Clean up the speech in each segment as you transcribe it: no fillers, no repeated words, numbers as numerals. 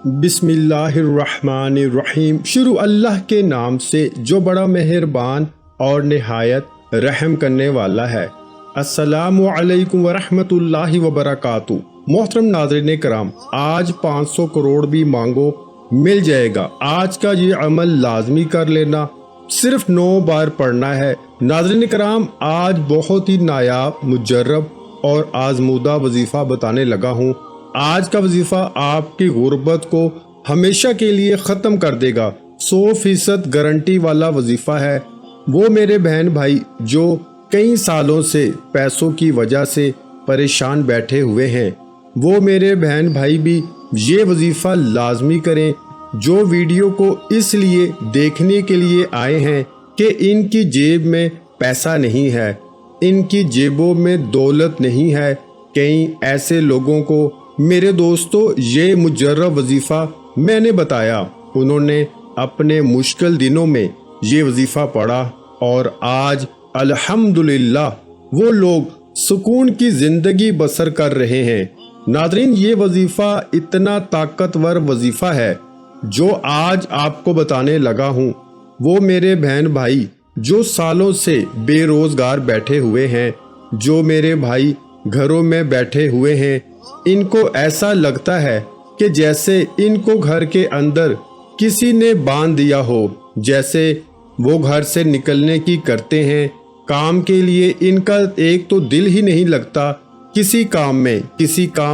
बिस्मिल्लाहिर्रहमानिर्रहीम। शुरू अल्लाह के नाम से जो बड़ा मेहरबान और निहायत रहम करने वाला है। अस्सलामु अलैकुम वरहमतुल्लाहि वबरकातुहू। मोहतरम नाज़रीन कराम, आज 500 करोड़ भी मांगो मिल जाएगा। आज का ये अमल लाजमी कर लेना, सिर्फ 9 बार पढ़ना है। नाज़रीन कराम, आज बहुत ही नायाब, मुजर्रब और आजमूदा वजीफ़ा बताने लगा हूँ। आज का वजीफा आपकी गुर्बत को हमेशा के लिए ख़त्म कर देगा। 100% गारंटी वाला वजीफा है। वो मेरे बहन भाई जो कई सालों से पैसों की वजह से परेशान बैठे हुए हैं, वो मेरे बहन भाई भी ये वजीफा लाजमी करें। जो वीडियो को इसलिए देखने के लिए आए हैं कि इनकी जेब में पैसा नहीं है, इनकी जेबों में दौलत नहीं है। कई ऐसे लोगों को मेरे दोस्तों ये मुजर्रब वजीफ़ा मैंने बताया, उन्होंने अपने मुश्किल दिनों में ये वजीफ़ा पढ़ा और आज अल्हम्दुलिल्लाह वो लोग सुकून की ज़िंदगी बसर कर रहे हैं। नाज़रीन, ये वजीफ़ा इतना ताकतवर वजीफ़ा है जो आज आपको बताने लगा हूँ। वो मेरे बहन भाई जो सालों से बेरोज़गार बैठे हुए हैं, जो मेरे भाई घरों में बैठे हुए हैं, इनको ऐसा लगता है कि जैसे इनको घर के अंदर किसी ने बांध दिया हो, जैसे वो घर से निकलने की करते हैं। काम के लिए इनका एक तो दिल ही नहीं लगता। किसी काम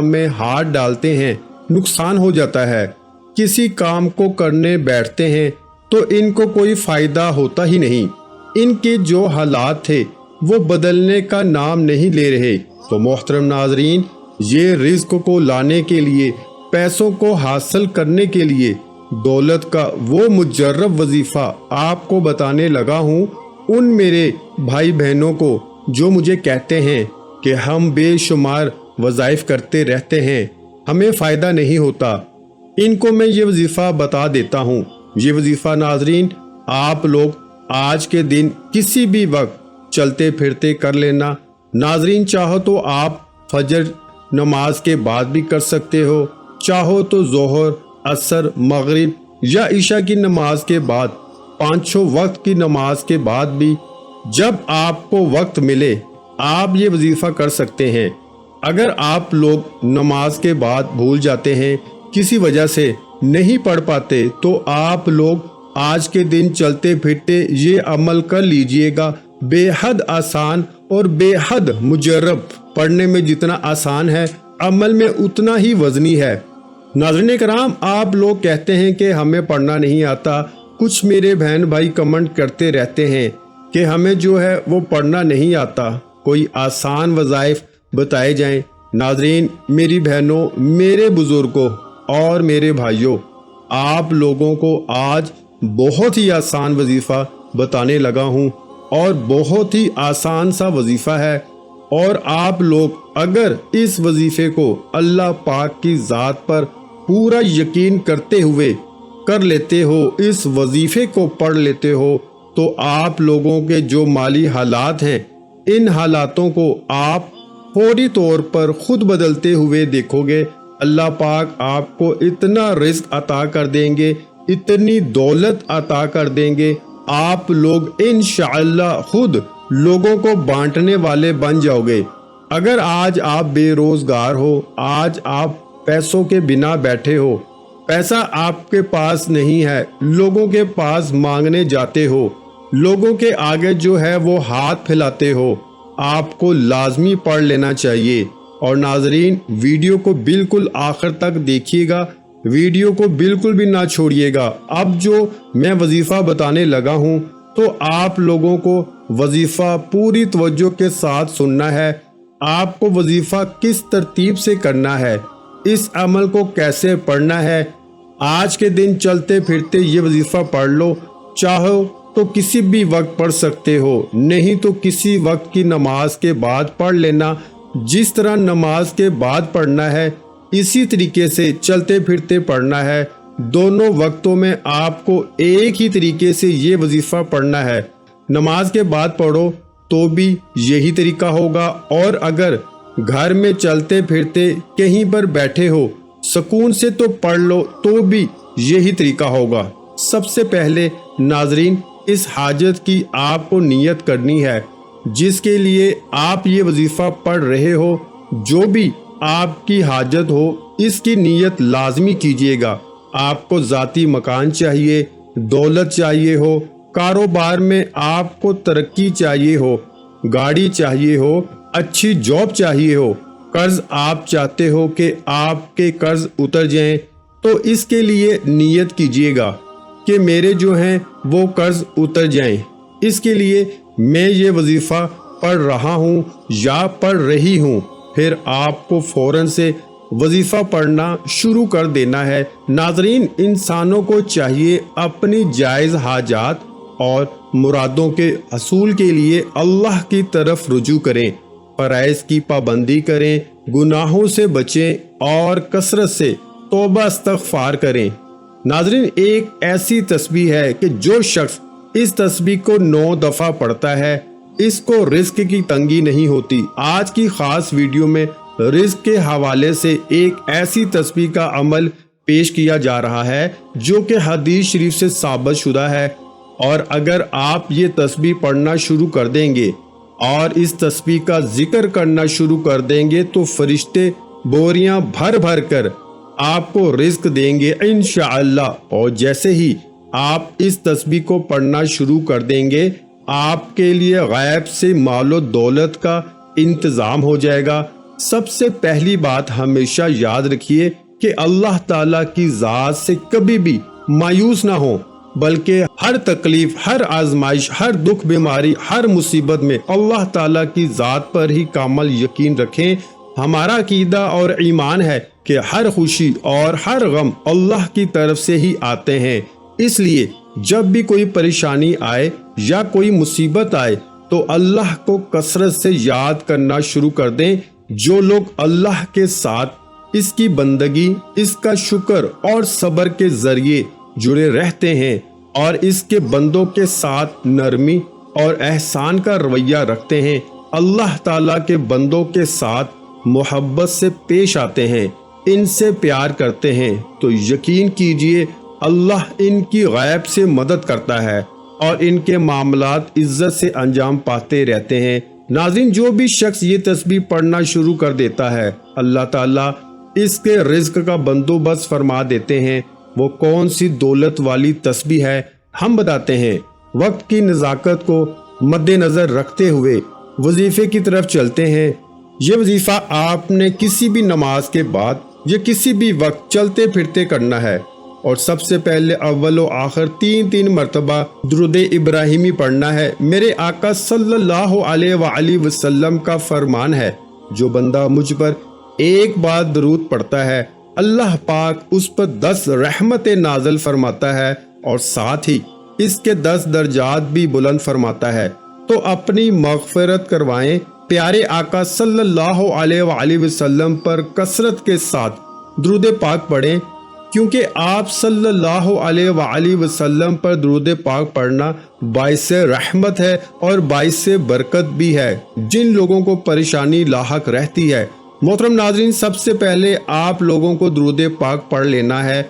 में हाथ डालते हैं, नुकसान हो जाता है। किसी काम को करने बैठते हैं तो इनको कोई फ़ायदा होता ही नहीं। इनके जो हालात थे वो बदलने का नाम नहीं ले रहे। तो मोहतरम नाजरीन, ये रिज़्क़ को लाने के लिए, पैसों को हासिल करने के लिए दौलत का वो मुजर्रब वजीफ़ा आपको बताने लगा हूँ। उन मेरे भाई बहनों को जो मुझे कहते हैं कि हम बेशुमार वज़ाइफ करते रहते हैं, हमें फ़ायदा नहीं होता, इनको मैं ये वजीफ़ा बता देता हूँ। ये वजीफ़ा नाजरीन आप लोग आज के दिन किसी भी वक्त चलते फिरते कर लेना। नाजरीन, चाहो तो आप फजर नमाज के बाद भी कर सकते हो, चाहो तो जोहर, असर, मगरिब या ईशा की नमाज के बाद, 5 वक्त की नमाज के बाद भी जब आपको वक्त मिले आप ये वजीफ़ा कर सकते हैं। अगर आप लोग नमाज के बाद भूल जाते हैं, किसी वजह से नहीं पढ़ पाते, तो आप लोग आज के दिन चलते फिरते ये अमल कर लीजिएगा। बेहद आसान और बेहद मुजर्रब। पढ़ने में जितना आसान है, अमल में उतना ही वजनी है। नाज़रीन कराम, आप लोग कहते हैं कि हमें पढ़ना नहीं आता। कुछ मेरे बहन भाई कमेंट करते रहते हैं कि हमें जो है वो पढ़ना नहीं आता, कोई आसान वज़ाइफ बताए जाएं। नाज़रीन, मेरी बहनों, मेरे बुज़ुर्गों और मेरे भाइयों, आप लोगों को आज बहुत ही आसान वजीफ़ा बताने लगा हूँ और बहुत ही आसान सा वजीफ़ा है। और आप लोग अगर इस वजीफ़े को अल्लाह पाक की ज़ात पर पूरा यकीन करते हुए कर लेते हो, इस वजीफ़े को पढ़ लेते हो, तो आप लोगों के जो माली हालात हैं, इन हालातों को आप फौरी तौर पर खुद बदलते हुए देखोगे। अल्लाह पाक आपको इतना रिज़्क़ अता कर देंगे, इतनी दौलत अता कर देंगे, आप लोग इंशाअल्लाह खुद लोगों को बांटने वाले बन जाओगे। अगर आज आप बेरोजगार हो, आज आप पैसों के बिना बैठे हो, पैसा आपके पास नहीं है, लोगों के पास मांगने जाते हो, लोगों के आगे जो है वो हाथ फैलाते हो, आपको लाजमी पढ़ लेना चाहिए। और नाजरीन, वीडियो को बिल्कुल आखिर तक देखिएगा, वीडियो को बिल्कुल भी ना छोड़िएगा। अब जो मैं वजीफ़ा बताने लगा हूँ, तो आप लोगों को वजीफ़ा पूरी तवज्जो के साथ सुनना है। आपको वजीफ़ा किस तरतीब से करना है, इस अमल को कैसे पढ़ना है, आज के दिन चलते फिरते ये वजीफ़ा पढ़ लो। चाहो तो किसी भी वक्त पढ़ सकते हो, नहीं तो किसी वक्त की नमाज के बाद पढ़ लेना। जिस तरह नमाज के बाद पढ़ना है, इसी तरीके से चलते फिरते पढ़ना है। दोनों वक्तों में आपको एक ही तरीके से ये वजीफ़ा पढ़ना है। नमाज के बाद पढ़ो तो भी यही तरीका होगा, और अगर घर में चलते फिरते कहीं पर बैठे हो, سکون سے تو پڑھ لو تو بھی یہی طریقہ ہوگا۔ سب سے پہلے ناظرین اس حاجت کی آپ کو نیت کرنی ہے جس کے لیے آپ یہ وظیفہ پڑھ رہے ہو۔ جو بھی آپ کی حاجت ہو اس کی نیت لازمی کیجئے گا۔ آپ کو ذاتی مکان چاہیے، دولت چاہیے ہو، کاروبار میں آپ کو ترقی چاہیے ہو، گاڑی چاہیے ہو، اچھی جاب چاہیے ہو، قرض آپ چاہتے ہو کہ آپ کے قرض اتر جائیں، تو اس کے لیے نیت کیجئے گا کہ میرے جو ہیں وہ قرض اتر جائیں۔ اس کے لیے میں یہ وظیفہ پڑھ رہا ہوں یا پڑھ رہی ہوں۔ پھر آپ کو فوراً سے وظیفہ پڑھنا شروع کر دینا ہے۔ ناظرین انسانوں کو چاہیے اپنی جائز حاجات اور مرادوں کے حصول کے لیے اللہ کی طرف رجوع کریں، فرائض کی پابندی کریں، گناہوں سے بچیں اور کثرت سے توبہ استغفار کریں۔ ناظرین ایک ایسی تسبیح ہے کہ جو شخص اس تسبیح کو 9 دفعہ پڑھتا ہے اس کو رزق کی تنگی نہیں ہوتی۔ آج کی خاص ویڈیو میں رزق کے حوالے سے ایک ایسی تسبیح کا عمل پیش کیا جا رہا ہے جو کہ حدیث شریف سے ثابت شدہ ہے، اور اگر آپ یہ تسبیح پڑھنا شروع کر دیں گے اور اس تسبیح کا ذکر کرنا شروع کر دیں گے تو فرشتے بوریاں بھر بھر کر آپ کو رزق دیں گے انشاءاللہ۔ اور جیسے ہی آپ اس تسبیح کو پڑھنا شروع کر دیں گے آپ کے لیے غیب سے مال و دولت کا انتظام ہو جائے گا۔ سب سے پہلی بات ہمیشہ یاد رکھیے کہ اللہ تعالیٰ کی ذات سے کبھی بھی مایوس نہ ہو، بلکہ ہر تکلیف، ہر آزمائش، ہر دکھ بیماری، ہر مصیبت میں اللہ تعالیٰ کی ذات پر ہی کامل یقین رکھیں۔ ہمارا عقیدہ اور ایمان ہے کہ ہر خوشی اور ہر غم اللہ کی طرف سے ہی آتے ہیں، اس لیے جب بھی کوئی پریشانی آئے یا کوئی مصیبت آئے تو اللہ کو کثرت سے یاد کرنا شروع کر دیں۔ جو لوگ اللہ کے ساتھ اس کی بندگی، اس کا شکر اور صبر کے ذریعے جڑے رہتے ہیں اور اس کے بندوں کے ساتھ نرمی اور احسان کا رویہ رکھتے ہیں، اللہ تعالیٰ کے بندوں کے ساتھ محبت سے پیش آتے ہیں، ان سے پیار کرتے ہیں، تو یقین کیجئے اللہ ان کی غیب سے مدد کرتا ہے اور ان کے معاملات عزت سے انجام پاتے رہتے ہیں۔ ناظرین جو بھی شخص یہ تسبیح پڑھنا شروع کر دیتا ہے اللہ تعالیٰ اس کے رزق کا بندوبست فرما دیتے ہیں۔ وہ کون سی دولت والی تسبیح ہے ہم بتاتے ہیں۔ وقت کی نزاکت کو مد نظر رکھتے ہوئے وظیفے کی طرف چلتے ہیں۔ یہ وظیفہ آپ نے کسی بھی نماز کے بعد یا کسی بھی وقت چلتے پھرتے کرنا ہے، اور سب سے پہلے اول و آخر 3 مرتبہ درود ابراہیمی پڑھنا ہے۔ میرے آقا صلی اللہ علیہ وآلہ وسلم کا فرمان ہے، جو بندہ مجھ پر ایک بار درود پڑھتا ہے اللہ پاک اس پر 10 رحمتیں نازل فرماتا ہے اور ساتھ ہی اس کے 10 درجات بھی بلند فرماتا ہے۔ تو اپنی مغفرت کروائیں، پیارے آقا صلی اللہ علیہ وآلہ وسلم پر کثرت کے ساتھ درود پاک پڑھیں، کیونکہ آپ صلی اللہ علیہ وآلہ وسلم پر درود پاک پڑھنا باعث رحمت ہے اور باعث برکت بھی ہے جن لوگوں کو پریشانی لاحق رہتی ہے۔ محترم ناظرین سب سے پہلے آپ لوگوں کو درود پاک پڑھ لینا ہے۔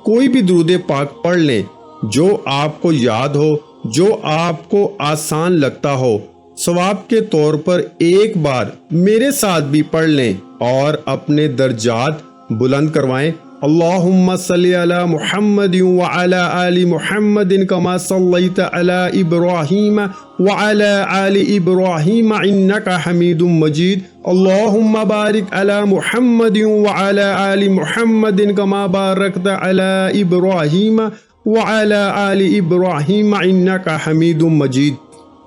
کوئی بھی درود پاک پڑھ لیں جو آپ کو یاد ہو، جو آپ کو آسان لگتا ہو، ثواب کے طور پر ایک بار میرے ساتھ بھی پڑھ لیں اور اپنے درجات بلند کروائیں۔ اللہم صلی علی محمد وعلی آل محمد کما صلیت علی ابراہیم وعلی آل ابراہیم انکا حمید مجید۔ اللہم بارک علی محمد وعلی آل محمد کما بارکت علی ابراہیم وعلی آل ابراہیم انکا حمید مجید۔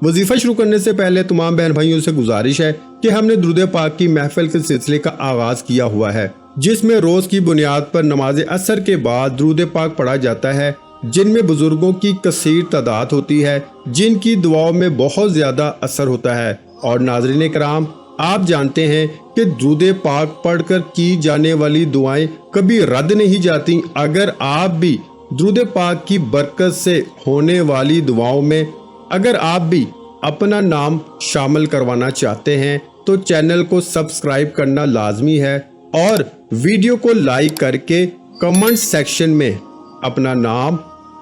وظیفہ شروع کرنے سے پہلے تمام بہن بھائیوں سے گزارش ہے کہ ہم نے درود پاک کی محفل کے سلسلے کا آغاز کیا ہوا ہے، جس میں روز کی بنیاد پر نماز عصر کے بعد درود پاک پڑھا جاتا ہے، جن میں بزرگوں کی کثیر تعداد ہوتی ہے جن کی دعاؤں میں بہت زیادہ اثر ہوتا ہے۔ اور ناظرین کرام آپ جانتے ہیں کہ درود پاک پڑھ کر کی جانے والی دعائیں کبھی رد نہیں جاتی۔ اگر آپ بھی درود پاک کی برکت سے ہونے والی دعاؤں میں اگر آپ بھی اپنا نام شامل کروانا چاہتے ہیں تو چینل کو سبسکرائب کرنا لازمی ہے اور वीडियो को लाइक करके कमेंट सेक्शन में अपना नाम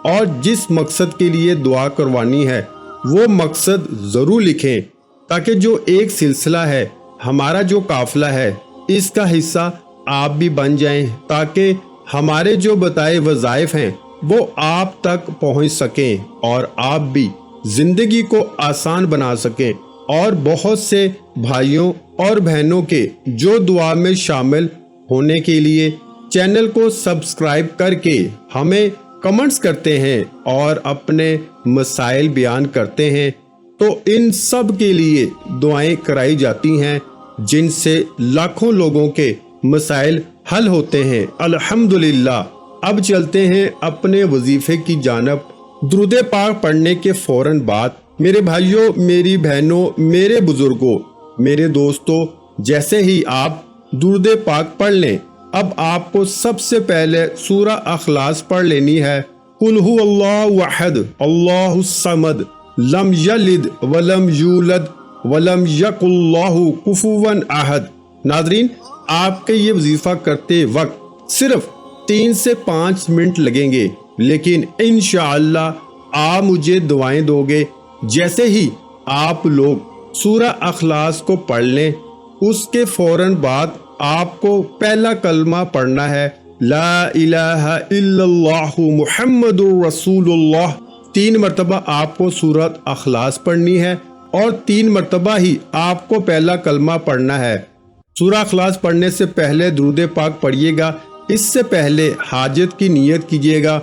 और जिस मकसद के लिए दुआ करवानी है वो मकसद ज़रूर लिखें, ताकि जो एक सिलसिला है, हमारा जो काफिला है, इसका हिस्सा आप भी बन जाएं, ताकि हमारे जो बताए वज़ाइफ हैं वो आप तक पहुंच सकें और आप भी ज़िंदगी को आसान बना सकें। और बहुत से भाइयों और बहनों के जो दुआ में शामिल होने के लिए चैनल को सब्सक्राइब करके हमें कमेंट्स करते हैं और अपने मसाइल बयान करते हैं, तो इन सब के लिए दुआएं कराई जाती हैं, जिनसे लाखों लोगों के मसाइल हल होते हैं। अल्हम्दुलिल्लाह। अब चलते हैं अपने वजीफे की जानब। दुरूद पाक पढ़ने के फौरन बाद मेरे भाइयों, मेरी बहनों, मेरे बुजुर्गों, मेरे दोस्तों, जैसे ही आप दुरूद पाक पढ़ लें, अब आपको सबसे पहले सूरा अखलास पढ़ लेनी है। कुल हुवल्लाहु अहद अल्लाहुस समद लम यलिद वलम यूलद वलम यकुल्लाहु कुफुवन अहद। नाज़रीन, आपके ये वजीफा करते वक्त सिर्फ 3 से 5 मिनट लगेंगे, लेकिन इंशाअल्लाह आप मुझे दुआएं दोगे। जैसे ही आप लोग सूरा अखलास को पढ़ लें, उसके फौरन बाद आपको पहला कलमा पढ़ना है, ला इलाहा इल्लल्लाहु मुहम्मदुर रसूलुल्लाह। 3 मरतबा आपको सूरत अखलास पढ़नी है और 3 मरतबा ही आपको पहला कलमा पढ़ना है। सूरा अखलास पढ़ने से पहले दुरूद पाक पढ़िएगा, इससे पहले हाजत की नियत कीजिएगा।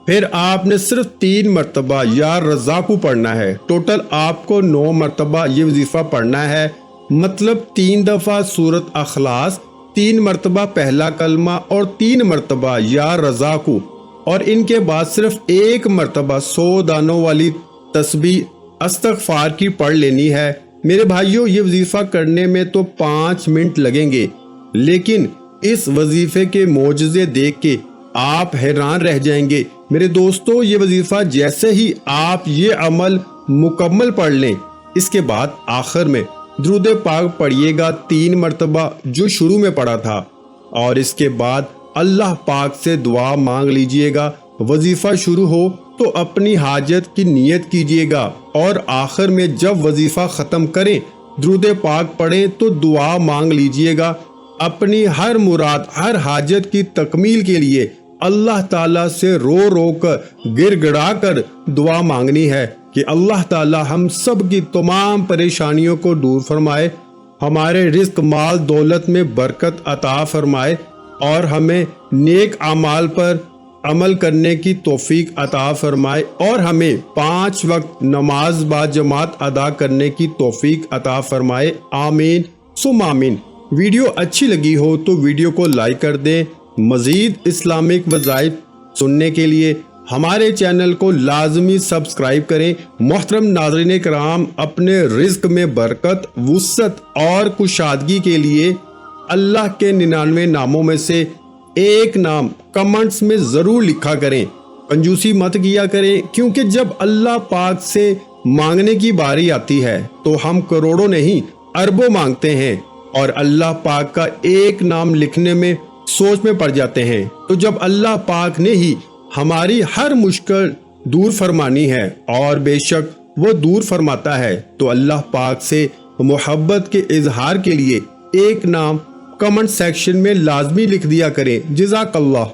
फिर आपने सिर्फ 3 मरतबा या रज़ाकू पढ़ना है। टोटल आपको 9 मरतबा ये वजीफा पढ़ना है, मतलब 3 दफ़ा सूरत अखलास, 3 मरतबा पहला कलमा और 3 मरतबा या रज़ाकू, और इनके बाद सिर्फ 1 मरतबा 100 दानों वाली तस्बीह अस्तगफार की पढ़ लेनी है। मेरे भाइयों, ये वजीफा करने में तो 5 मिनट लगेंगे, लेकिन इस वजीफे के मोजज़े देख के आप हैरान रह जाएंगे। मेरे दोस्तों, ये वजीफा जैसे ही आप ये अमल मुकम्मल पढ़ लें, इसके बाद आखिर में दुरूद पाक पढ़िएगा 3 मरतबा जो शुरू में पढ़ा था, और इसके बाद अल्लाह पाक से दुआ मांग लीजिएगा। वजीफा शुरू हो तो अपनी हाजत की नियत कीजिएगा, और आखिर में जब वजीफा ख़त्म करें, दुरूद पाक पढ़ें तो दुआ मांग लीजिएगा। अपनी हर मुराद, हर हाजत की तकमील के लिए अल्लाह ताला से रो रो कर, गिड़गिड़ा कर दुआ मांगनी है कि अल्लाह ताला हम सब की तमाम परेशानियों को दूर फरमाए, हमारे रिस्क, माल, दौलत में बरकत अता फरमाए, और हमें नेक अमाल पर अमल करने की तौफीक अता फरमाए, और हमें 5 वक्त नमाज बाजमात अदा करने की तौफीक अता फरमाए। आमीन सुम आमीन। वीडियो अच्छी लगी हो तो वीडियो को लाइक कर दें। मज़ीद इस्लामिक वज़ाइफ सुनने के लिए हमारे चैनल को लाजमी सब्सक्राइब करें। मोहतरम नाज़रीन कराम, अपने रिज़्क में बरकत, वुसअत और कुशादगी के लिए अल्लाह के 99 नामों में से एक नाम कमेंट्स में ज़रूर लिखा करें। कंजूसी मत किया करें, क्योंकि जब अल्लाह पाक से मांगने की बारी आती है तो हम करोड़ों नहीं अरबों मांगते हैं, और अल्लाह पाक का एक नाम लिखने में सोच में पड़ जाते हैं। तो जब अल्लाह पाक ने ही हमारी हर मुश्किल दूर फरमानी है, और बेशक वो दूर फरमाता है, तो अल्लाह पाक से मोहब्बत के इजहार के लिए एक नाम कमेंट सेक्शन में लाजमी लिख दिया करें। जज़ाकल्लाह।